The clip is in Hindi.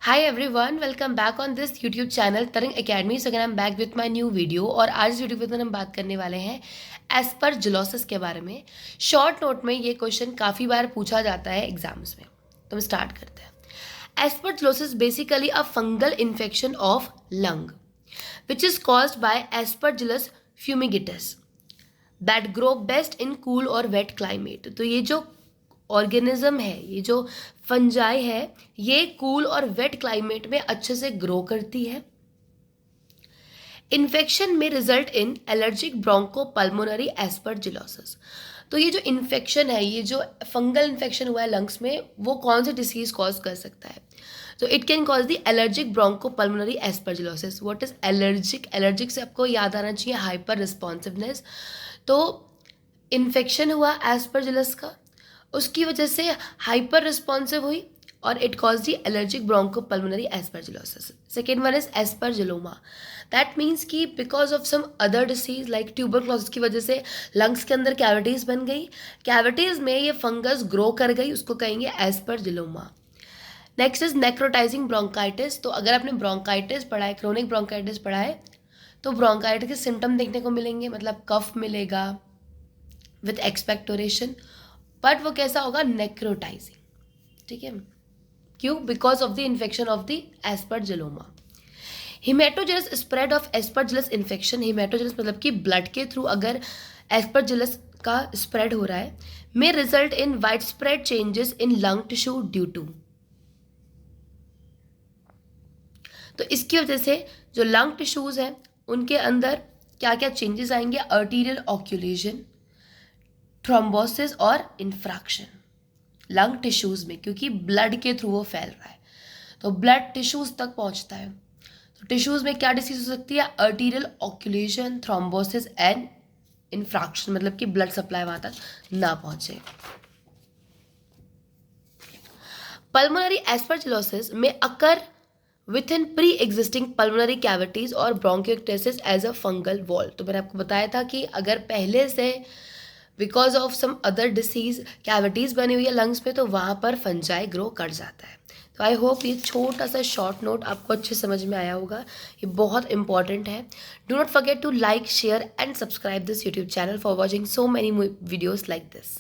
Hi everyone, welcome back on this YouTube channel तरंग Academy. So again I'm back with my new video और आज इस वीडियो के अंदर हम बात करने वाले हैं एस्परजिलोसिस के बारे में. शॉर्ट नोट में ये क्वेश्चन काफ़ी बार पूछा जाता है एग्जाम्स में, तो हम स्टार्ट करते हैं. Aspergillosis basically a fungal infection of lung which is caused by Aspergillus fumigatus that grow best in cool और वेट क्लाइमेट. तो ये जो ऑर्गेनिज्म है, ये जो फंजाई है, ये कूल और वेट क्लाइमेट में अच्छे से ग्रो करती है. इन्फेक्शन में result in allergic bronchopulmonary aspergillosis. तो ये जो इन्फेक्शन है, ये जो फंगल इन्फेक्शन हुआ है लंग्स में, वो कौन सी डिसीज कॉज कर सकता है? तो it can cause the allergic bronchopulmonary aspergillosis. What is allergic? Allergic से आपको याद आना चाहिए हाइपर रिस्पॉन्सिवनेस. तो इन्फेक्शन हुआ एस्परजिलस का, उसकी वजह से हाइपर रिस्पॉन्सिव हुई और it cause the allergic bronchopulmonary aspergillosis. Second one is aspergilloma. That means कि because of some other disease like tuberculosis की वजह से लंग्स के अंदर कैविटीज बन गई, कैविटीज में ये फंगस ग्रो कर गई, उसको कहेंगे aspergilloma. Next is necrotizing bronchitis. तो अगर आपने ब्रोंकाइटिस पढ़ा है, क्रोनिक ब्रोंकाइटिस पढ़ा है, तो ब्रोंकाइटिस के सिम्टम देखने को मिलेंगे, मतलब कफ मिलेगा विथ एक्सपेक्टोरेशन, बट वो कैसा होगा? नेक्रोटाइजिंग. ठीक है, क्यों? Because of the infection of the aspergilloma. Haematogenous spread of aspergillus infection. Haematogenous मतलब कि ब्लड के थ्रू अगर एस्परजिलस का स्प्रेड हो रहा है, may result in widespread changes in lung tissue due to. तो इसकी वजह से जो लंग टिश्यूज हैं उनके अंदर क्या क्या चेंजेस आएंगे? आर्टीरियल ऑक्यूलेशन, थ्रोम्बोसिस और इन्फ्रैक्शन लंग टिश्यूज में, क्योंकि ब्लड के थ्रू वो फैल रहा है, तो ब्लड टिश्यूज तक पहुंचता है. तो टिश्यूज में क्या डिसीज हो सकती है? आर्टीरियल ऑक्यूलेशन, थ्रोम्बोसिस एंड इन्फ्रैक्शन, मतलब कि ब्लड सप्लाई वहां तक ना पहुंचे. पल्मोनरी एस्परजिलोसिस में occur with in pre existing pulmonary cavities और bronchiectasis as a fungal wall. तो मैंने आपको बताया था कि अगर पहले से because of some other disease cavities बनी हुई है लंग्स में, तो वहाँ पर फंजाई ग्रो कर जाता है. तो आई होप ये छोटा सा शॉर्ट नोट आपको अच्छे समझ में आया होगा. ये बहुत इंपॉर्टेंट है. Do not forget to like, share and subscribe this YouTube channel for watching so many videos like this.